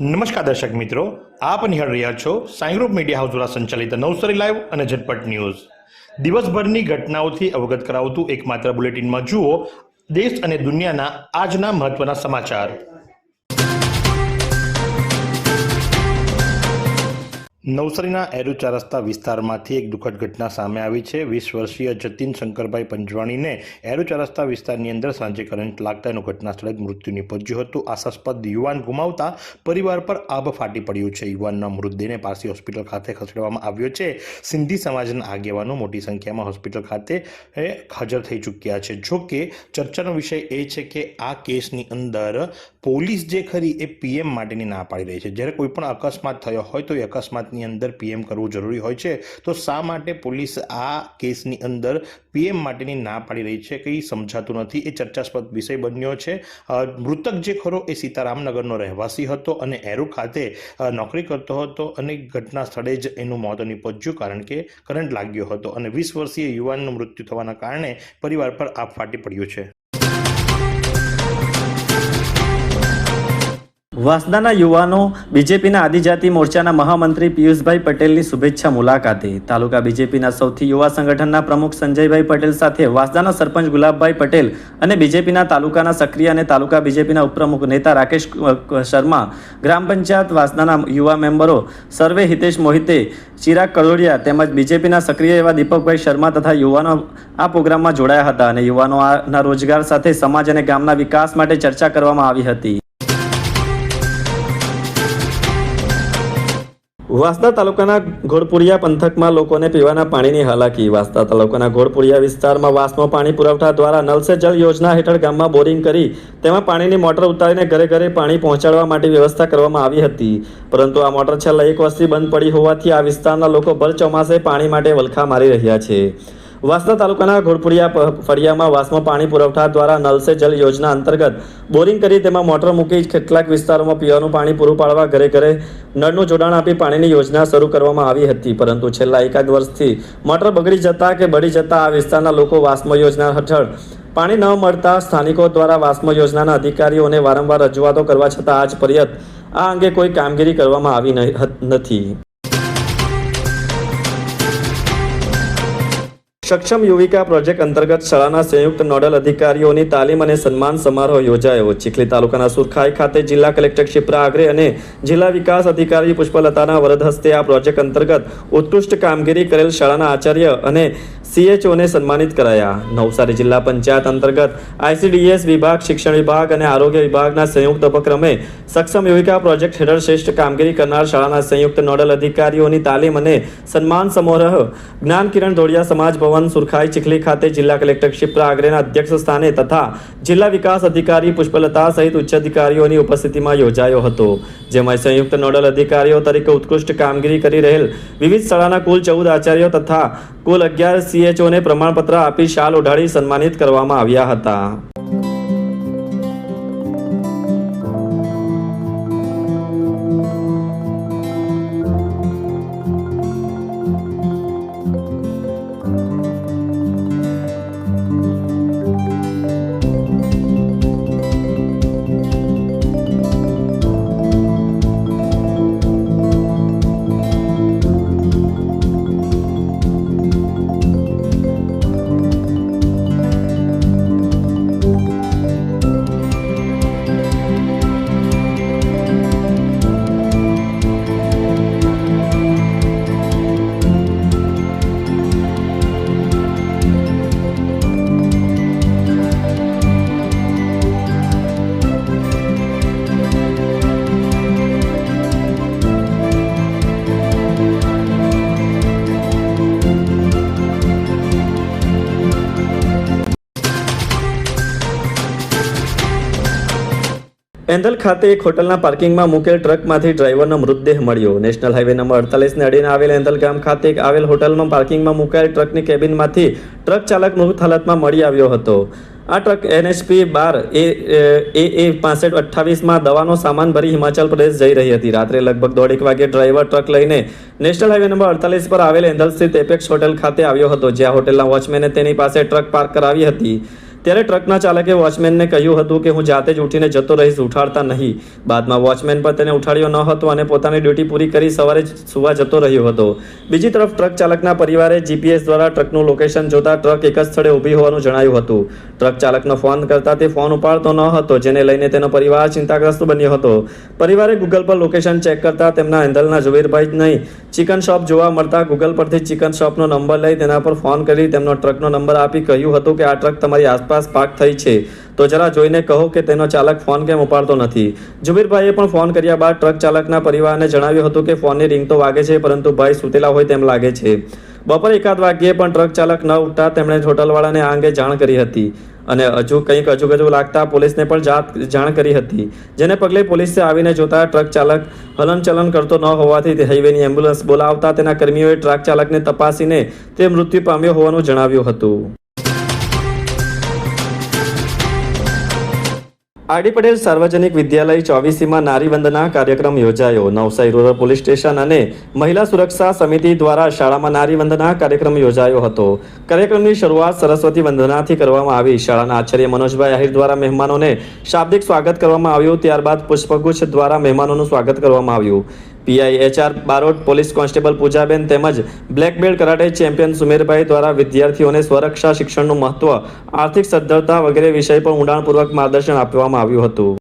નમસ્કાર દર્શક મિત્રો, આપ નિહાળ રહ્યા છો સાઈ ગ્રુપ મીડિયા હાઉસ દ્વારા સંચાલિત નવસારી લાઈવ અને ઝટપટ ન્યૂઝ. દિવસભરની ઘટનાઓથી અવગત કરાવતું એકમાત્ર બુલેટિનમાં જુઓ દેશ અને દુનિયાના આજના મહત્વના સમાચાર. નવસારીના એરુ ચાર રસ્તા વિસ્તારમાંથી એક દુઃખદ ઘટના સામે આવી છે. 20 વર્ષીય જતીન શંકરભાઈ પંજવાણીને એરુ ચાર રસ્તા વિસ્તારની અંદર સાંજે કરંટ લાગતા એનું ઘટના સ્થળે જ મૃત્યુ નિપજ્યું હતું. આશાસ્પદ યુવાન ગુમાવતા પરિવાર પર આભ ફાટી પડ્યું છે. યુવાનના મૃતદેહને પારસી હોસ્પિટલ ખાતે ખસેડવામાં આવ્યો છે. સિંધી સમાજના આગેવાનો મોટી સંખ્યામાં હોસ્પિટલ ખાતે હાજર થઈ ચૂક્યા છે. જો કે ચર્ચાનો વિષય એ છે કે આ કેસની અંદર પોલીસ જે ખરી એ પીએમ માટેની ના પાડી રહી છે. જ્યારે કોઈ પણ અકસ્માત થયો હોય તો એ અકસ્માત ની અંદર પીએમ કરવું જરૂરી હોય છે, તો શા માટે પોલીસ આ કેસની અંદર પીએમ માટેની ના પાડી રહી છે કંઈ સમજાતું નથી. એ ચર્ચાસ્પદ વિષય બન્યો છે. મૃતક જે ખરો એ સીતારામનગરનો રહેવાસી હતો અને એરુ ખાતે નોકરી કરતો હતો અને ઘટના સ્થળે જ એનું મોત નીપજ્યું કારણ કે કરંટ લાગ્યો હતો અને 20 વર્ષીય યુવાનનું મૃત્યુ થવાના કારણે પરિવાર પર આભ ફાટી પડ્યું છે. વાસદાના યુવાનો બીજેપીના આદિજાતિ મોરચાના મહામંત્રી પિયુષભાઈ પટેલની શુભેચ્છા મુલાકાતે. તાલુકા બીજેપીના સૌથી યુવા સંગઠનના પ્રમુખ સંજયભાઈ પટેલ સાથે વાસદાના સરપંચ ગુલાબભાઈ પટેલ અને બીજેપીના તાલુકાના સક્રિય અને તાલુકા બીજેપીના ઉપપ્રમુખ નેતા રાકેશ શર્મા, ગ્રામ પંચાયત વાસદાના યુવા મેમ્બરો સર્વે હિતેશ મોહિતે, ચિરાગ કડોડિયા તેમજ બીજેપીના સક્રિય એવા દીપકભાઈ શર્મા તથા યુવાનો આ પ્રોગ્રામમાં જોડાયા હતા અને યુવાનોના રોજગાર સાથે સમાજ અને ગામના વિકાસ માટે ચર્ચા કરવામાં આવી હતી. વાસદા તાલુકાના ઘોડપુરિયા પંથકમાં લોકોને પીવાના પાણીની હાલાકી. વાસદા તાલુકાના ઘોડપુરિયા વિસ્તારમાં વાસ્મો પાણી પુરવઠા દ્વારા નલ સે જલ યોજના હેઠળ ગામમાં બોરિંગ કરી તેમાં પાણીની મોટર ઉતારીને ઘરે ઘરે પાણી પહોંચાડવા માટે વ્યવસ્થા કરવામાં આવી હતી, પરંતુ આ મોટર છેલ્લા 1 વર્ષથી બંધ પડી હોવાથી આ વિસ્તારના લોકો ભર ચોમાસે પાણી માટે વલખા મારી રહ્યા છે. વાસદા તાલુકાના ઘોડપુરિયા ફળિયામાં વાસ્મો પાણી પુરવઠા દ્વારા નલ સે જલ યોજના અંતર્ગત બોરિંગ કરી તેમાં મોટર મૂકી કેટલાક વિસ્તારોમાં પીવાનું પાણી પૂરું પાડવા ઘરે ઘરે નળનું જોડાણ આપી પાણીની યોજના શરૂ કરવામાં આવી હતી, પરંતુ છેલ્લા 1 વર્ષથી મોટર બગડી જતા કે બળી જતા આ વિસ્તારના લોકો વાસ્મો યોજના હેઠળ પાણી ન મળતા સ્થાનિકો દ્વારા વાસ્મો યોજનાના અધિકારીઓને વારંવાર રજૂઆતો કરવા છતાં આજ પર્યંત આ અંગે કોઈ કામગીરી કરવામાં આવી નથી. સક્ષમ યુવિકા પ્રોજેક્ટ અંતર્ગત શાળાના સંયુક્ત નોડલ અધિકારીઓની તાલીમ અને સન્માન સમારોહ યોજાયો. ચીખલી તાલુકાના સુરખાઈ ખાતે જિલ્લા કલેક્ટર ક્ષિપ્રા આગરે અને જિલ્લા વિકાસ અધિકારી પુષ્પલતાના વરદ હસ્તે આ પ્રોજેક્ટ અંતર્ગત ઉત્કૃષ્ટ કામગીરી કરેલ શાળાના આચાર્ય અને CHOને સન્માનિત કરાયા. નવસારી જિલ્લા પંચાયત અંતર્ગત ICDS વિભાગ, શિક્ષણ વિભાગ અને આરોગ્ય વિભાગના સંયુક્ત ઉપક્રમે સક્ષમ યુવિકા પ્રોજેક્ટ હેઠળ શ્રેષ્ઠ કામગીરી કરનાર શાળાના સંયુક્ત નોડલ અધિકારીઓની તાલીમ અને સન્માન સમારોહ જ્ઞાન કિરણ ધોળિયા સમાજ ભવન સુરખાઈ ચીખલી ખાતે જિલ્લા કલેક્ટર ક્ષિપ્રા આગરેના અધ્યક્ષ સ્થાને તથા જિલ્લા વિકાસ અધિકારી પુષ્પલતા સહિત ઉચ્ચ અધિકારીઓની ઉપસ્થિતિમાં યોજાયો હતો, જેમાં સંયુક્ત નોડલ અધિકારીઓ તરીકે ઉત્કૃષ્ટ કામગીરી કરી રહેલ વિવિધ શાળાના કુલ 14 આચાર્યો તથા કુલ 11 CHOને પ્રમાણપત્ર આપી શાલ ઓઢાડી સન્માનિત કરવામાં આવ્યા હતા. એંધલ ખાતે એક હોટલના પાર્કિંગમાં મૂકેલ ટ્રકમાંથી ડ્રાઈવરનો મૃતદેહ મળ્યો. નેશનલ હાઈવે નંબર 48ને અડીને આવેલ એંધલ ગામ ખાતે આવેલ હોટલમાં પાર્કિંગમાં મૂકાયેલ ટ્રકની કેબિનમાંથી ટ્રક ચાલક મૃત હાલતમાં મળી આવ્યો હતો. આ ટ્રક NHP 12 AA 6528માં દવાનો સામાન ભરી હિમાચલ પ્રદેશ જઈ રહી હતી. રાત્રે લગભગ 1:30 વાગે ડ્રાઈવર ટ્રક લઈને નેશનલ હાઈવે નંબર 48 પર આવેલ એંધલ સ્થિત એપેક્સ હોટેલ ખાતે આવ્યો હતો, જ્યાં હોટેલના વોચમેને તેની પાસે ટ્રક પાર્ક કરાવી હતી. ત્યારે ટ્રકના ચાલકે વોચમેનને કહ્યું હતું કે હું જાતે જ ઉઠીને જતો રહીશ, ઉઠાડતા નહીં. બાદમાં વોચમેન પર તેને ઉઠાડ્યો ન હતો અને પોતાની ડ્યુટી પૂરી કરી સવારે જ સુવા જતો રહ્યો હતો. બીજી તરફ ટ્રક ચાલકના પરિવારે જીપીએસ દ્વારા ટ્રકનું લોકેશન જોતા ટ્રક એક જ સ્થળે ઊભી હોવાનું જણાયું હતું. ટ્રક ચાલકનો ફોન કરતા તે ફોન ઉપાડતો ન હતો, જેને લઈને તેનો પરિવાર ચિંતાગ્રસ્ત બન્યો હતો. પરિવારે ગૂગલ પર લોકેશન ચેક કરતા તેમના એંધલના ઝુબેરભાઈ નહીં ચિકન શોપ જોવા મળતા ગૂગલ પરથી ચિકન શોપનો નંબર લઈ તેના પર ફોન કરી તેમનો ટ્રકનો નંબર આપી કહ્યું હતું કે આ ટ્રક તમારી આસપાસ પાર્ક થઈ છે, તો જરા જોઈને કહો કે તેનો ચાલક ફોન કેમ ઉપાડતો નથી. ઝુબેરભાઈએ પણ ફોન કર્યા બાદ ટ્રક ચાલકના પરિવારને જણાવ્યું હતું કે ફોનની રિંગ તો વાગે છે, પરંતુ ભાઈ સૂતેલા હોય તેમ લાગે છે. બપોરે 1 વાગ્યે પણ ટ્રક ચાલક ન ઉઠતા તેમણે હોટલવાળાને આ અંગે જાણ કરી હતી અને હજુ કંઈક અજુગજુ લાગતા પોલીસને પણ જાણ કરી હતી, જેને પગલે પોલીસે આવીને જોતા ટ્રક ચાલક હલનચલન કરતો ન હોવાથી તે હાઈવેની એમ્બ્યુલન્સ બોલાવતા તેના કર્મીઓએ ટ્રક ચાલકને તપાસીને તે મૃત્યુ પામ્યો હોવાનું જણાવ્યું હતું. આરડી પટેલ સાર્વજનિક વિદ્યાલય 24માં નારી વંદના કાર્યક્રમ યોજાયો. નવસારી રૂરલ પોલીસ સ્ટેશન અને મહિલા સુરક્ષા સમિતિ દ્વારા શાળામાં નારી વંદના કાર્યક્રમ યોજાયો હતો. કાર્યક્રમની શરૂઆત સરસ્વતી વંદનાથી કરવામાં આવી. શાળાના આચાર્ય મનોજભાઈ આહિર દ્વારા મહેમાનોને શાબ્દિક સ્વાગત કરવામાં આવ્યું. ત્યારબાદ પુષ્પગુચ્છ દ્વારા મહેમાનોનું સ્વાગત કરવામાં આવ્યું. PI HR Barot, police constable Pujaben તેમજ black belt karate champion Sumerbhai દ્વારા વિદ્યાર્થીઓને સ્વરક્ષા, શિક્ષણનું મહત્વ, આર્થિક સદ્ધરતા વગેરે વિષય પર ઊંડાણપૂર્વક માર્ગદર્શન આપવામાં આવ્યું હતું.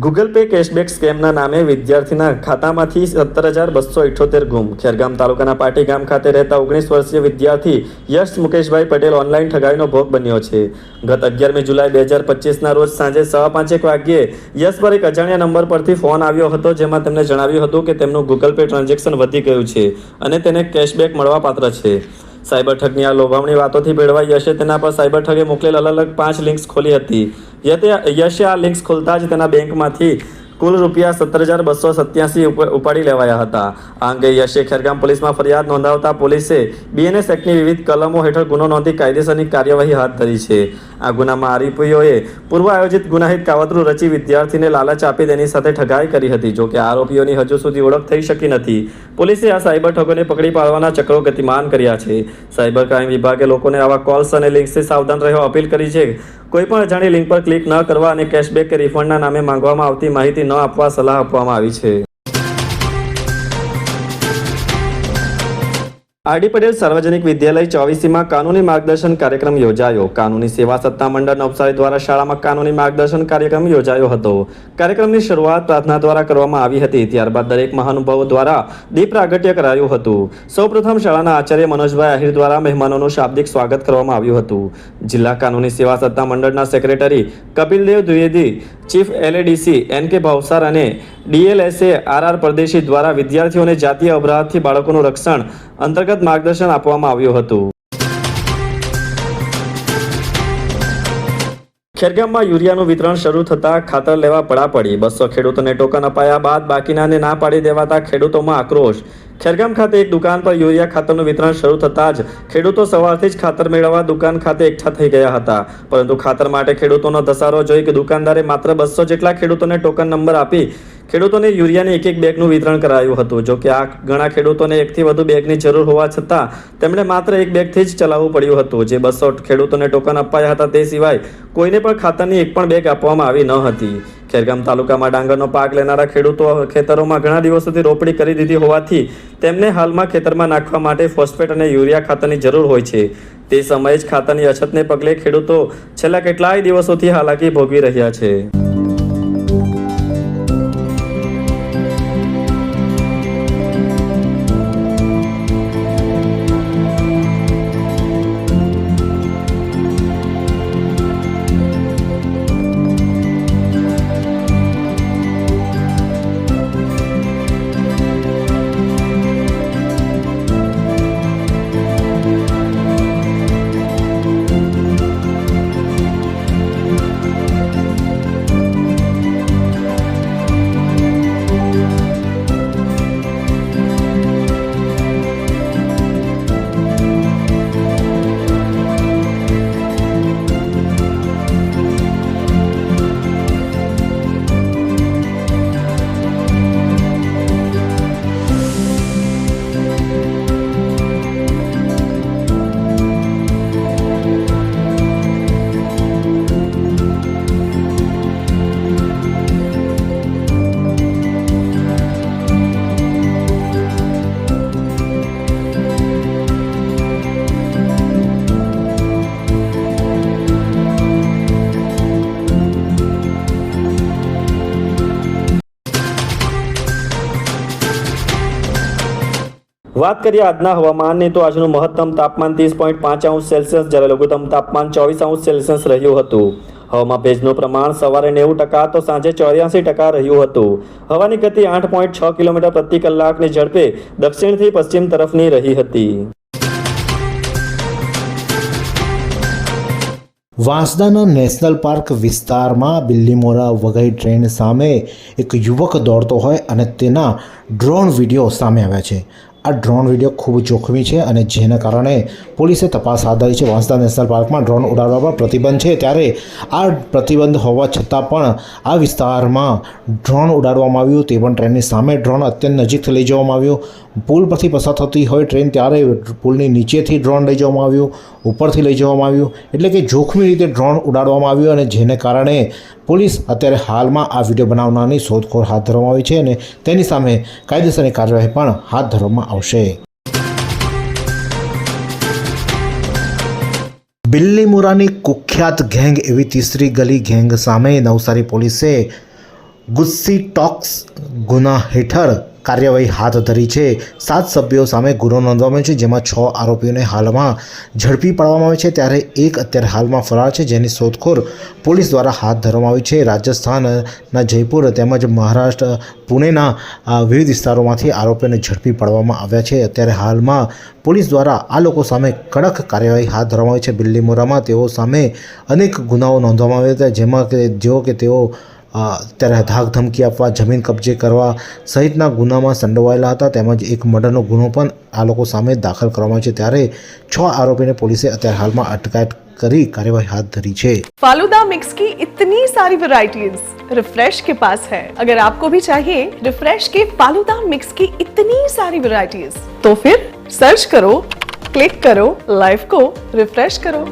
ગૂગલ પે કેશબેક સ્કેમના નામે વિદ્યાર્થીના ખાતામાંથી 17,278 ગુમ. ખેરગામ તાલુકાના પાટી ગામ ખાતે રહેતા 19 વર્ષીય વિદ્યાર્થી યશ મુકેશભાઈ પટેલ ઓનલાઈન ઠગાઈનો ભોગ બન્યો છે. ગત 11મી જુલાઈ 2025ના રોજ સાંજે 5:15 વાગ્યે યશ પર એક અજાણ્યા નંબર પરથી ફોન આવ્યો હતો, જેમાં તેમને જણાવ્યું હતું કે તેમનું ગૂગલ પે ટ્રાન્ઝેક્શન વધી ગયું છે અને તેને કેશબેક મળવાપાત્ર છે. સાયબર ઠગની આ લોભામણી વાતોથી ભેળવાઈ યશે તેના પર સાયબર ઠગે મોકલેલ અલગ 5 લિંક્સ ખોલી હતી. યશે આ લિંક્સ ખોલતા જ તેના બેંકમાંથી કુલ ₹17,287 ઉપાડી લેવાયા હતા. આ અંગે યશે ખેરગામ પોલીસમાં ફરિયાદ નોંધાવતા પોલીસે BNS એક્ટની વિવિધ કલમો હેઠળ ગુનો નોંધી કાયદેસરની કાર્યવાહી હાથ ધરી છે. આ ગુનામાં આરોપીઓએ પૂર્વ આયોજિત ગુનાહિત કાવતરું રચી વિદ્યાર્થીને લાલચ આપી તેની સાથે ઠગાઈ કરી હતી. જોકે આરોપીઓની હજુ સુધી ઓળખ થઈ શકી નથી. પોલીસે આ સાયબર ઠગોને પકડી પાડવાના ચક્રો ગતિમાન કર્યા છે. સાયબર ક્રાઇમ વિભાગે લોકોને આવા કોલ્સ અને લિંક્સથી સાવધાન રહેવા અપીલ કરી છે. કોઈપણ અજાણી લિંક પર ક્લિક ન કરવા અને કેશબેક કે રિફંડના નામે માંગવામાં આવતી માહિતી ન આપવા સલાહ આપવામાં આવી છે. આરડી પટેલ સાર્વજનિક વિદ્યાલય 24માં કાનૂની માર્ગદર્શન કાર્યક્રમ યોજાયો. કાનૂની સેવા સત્તા મંડળ નવસારી દ્વારા શાળામાં કાનૂની માર્ગદર્શન કાર્યક્રમ યોજાયો હતો. કાર્યક્રમની શરૂઆત પ્રાર્થના દ્વારા કરવામાં આવી હતી. ત્યારબાદ દરેક મહાનુભાવો દ્વારા દીપ પ્રાગટ્ય કરાયું હતું. સૌપ્રથમ શાળાના આચાર્ય મનોજભાઈ આહિર દ્વારા મહેમાનોનું શાબ્દિક સ્વાગત કરવામાં આવ્યું હતું. જિલ્લા કાનૂની સેવા સત્તા મંડળના secretary Kapildev Dwivedi, chief LADC NK Bhavsar અને DLSA RR પરદેશી દ્વારા વિદ્યાર્થીઓને જાતીય અપરાધથી બાળકોનું રક્ષણ અંતર્ગત માર્ગદર્શન આપવામાં આવ્યું હતું. ખેરગામમાં યુરિયાનું વિતરણ શરૂ થતાં ખાતર લેવા પડાપડી. 200 ખેડૂતોને ટોકન અપાયા બાદ બાકીનાને ના પાડી દેવાતા ખેડૂતોમાં આક્રોશ. ખેરગામ ખાતે એક દુકાન પર યુરિયા ખાતરનું વિતરણ શરૂ થતાં જ ખેડૂતો સવારથી જ ખાતર મેળવવા દુકાન ખાતે એકઠા થઈ ગયા હતા. પરંતુ ખાતર માટે ખેડૂતોનો ધસારો જોઈ કે દુકાનદારે માત્ર 200 જેટલા ખેડૂતોને ટોકન નંબર આપી ખેડૂતોને યુરિયાની એક બેગનું વિતરણ કરાયું હતું. જો કે આ ઘણા ખેડૂતોને એકથી વધુ બેગની જરૂર હોવા છતાં તેમણે માત્ર એક બેગથી જ ચલાવવું પડ્યું હતું. જે 200 ખેડૂતોને ટોકન અપાયા હતા તે સિવાય કોઈને પણ ખાતરની એક પણ બેગ આપવામાં આવી ન હતી. ખેરગામ તાલુકામાં ડાંગરનો પાક લેનારા ખેડૂતો ખેતરોમાં ઘણા દિવસોથી રોપણી કરી દીધી હોવાથી તેમને હાલમાં ખેતરમાં નાખવા માટે ફોસ્ફેટ અને યુરિયા ખાતરની જરૂર હોય છે. તે સમયે જ ખાતરની અછતને પગલે ખેડૂતો છેલ્લા કેટલાય દિવસોથી હાલાકી ભોગવી રહ્યા છે. વાત કરીએ આજના હવામાનની તો આજનું મહત્તમ તાપમાન 30.5 અંશ સેલ્સિયસ જ્યારે લઘુત્તમ તાપમાન 24 અંશ સેલ્સિયસ રહ્યું હતું. હવામાં ભેજનું પ્રમાણ સવારે 90% તો સાંજે 84% રહ્યું હતું. હવાની ગતિ 8.6 કિલોમીટર પ્રતિ કલાકની ઝડપે દક્ષિણથી પશ્ચિમ તરફની રહી હતી. વાંસદાના નેશનલ પાર્ક વિસ્તારમાં બિલ્લીમોરા વઘઈ ટ્રેન સામે એક યુવક દોડતો હોય અને તેના ડ્રોન વિડીયો સામે આવ્યા છે. આ ડ્રોન વિડીયો ખૂબ જોખમી છે અને જેના કારણે પોલીસે તપાસ હાથ ધરી છે. વાંસદા નેશનલ પાર્કમાં ડ્રોન ઉડાડવા પર પ્રતિબંધ છે, ત્યારે આ પ્રતિબંધ હોવા છતાં પણ આ વિસ્તારમાં ડ્રોન ઉડાડવામાં આવ્યું, તે પણ ટ્રેનની સામે. ડ્રોન અત્યંત નજીકથી લઈ જવામાં આવ્યું. પુલ પરથી પસાર થતી હોય ટ્રેન ત્યારે પુલની નીચેથી ડ્રોન લઈ જવામાં આવ્યું, ઉપરથી લઈ જવામાં આવ્યું. એટલે કે જોખમી રીતે ડ્રોન ઉડાડવામાં આવ્યું અને જેને કારણે પોલીસ અત્યારે હાલમાં આ વિડીયો બનાવનારની શોધખોળ હાથ ધરવામાં આવી છે અને તેની સામે કાયદેસરની કાર્યવાહી પણ હાથ ધરવામાં આવશે. બિલ્લીમોરાની કુખ્યાત ગેંગ એવી તીસરી ગલી ગેંગ સામે નવસારી પોલીસે ગુસ્સી ટોક્સ ગુના હેઠળ કાર્યવાહી હાથ ધરી છે. 7 સભ્યો સામે ગુનો નોંધવામાં છે, જેમાં 6 આરોપીઓને હાલમાં ઝડપી પાડવામાં આવે છે, ત્યારે એક અત્યારે હાલમાં ફરાર છે, જેની શોધખોળ પોલીસ દ્વારા હાથ ધરવામાં આવી છે. રાજસ્થાનના જયપુર તેમજ મહારાષ્ટ્ર પુણેના વિવિધ વિસ્તારોમાંથી આરોપીઓને ઝડપી પાડવામાં આવ્યા છે. અત્યારે હાલમાં પોલીસ દ્વારા આ લોકો સામે કડક કાર્યવાહી હાથ ધરવામાં આવી છે. બિલ્લીમોરામાં તેઓ સામે અનેક ગુનાઓ નોંધવામાં આવ્યા હતા, જેમાં કે તેઓ ત્યારે ધાક ધમકી આપવા, જમીન કબજે કરવા સહિતના ગુનામાં સંડોવાયેલા હતા, તેમજ એક મર્ડરનો ગુનો પણ આ લોકો સામે દાખલ કરવામાં આવ્યો છે. ત્યારે 6 આરોપીને પોલીસે અત્યારે હાલમાં અટકાયત કરી કાર્યવાહી હાથ ધરી છે. फालूदा मिक्स की इतनी सारी वैरायटीज रिफ्रेश के पास है. अगर आपको भी चाहिए रिफ्रेश के फालूदा मिक्स की इतनी सारी वैरायटीज, तो फिर सर्च करो, क्लिक करो, लाइफ को रिफ्रेश करो.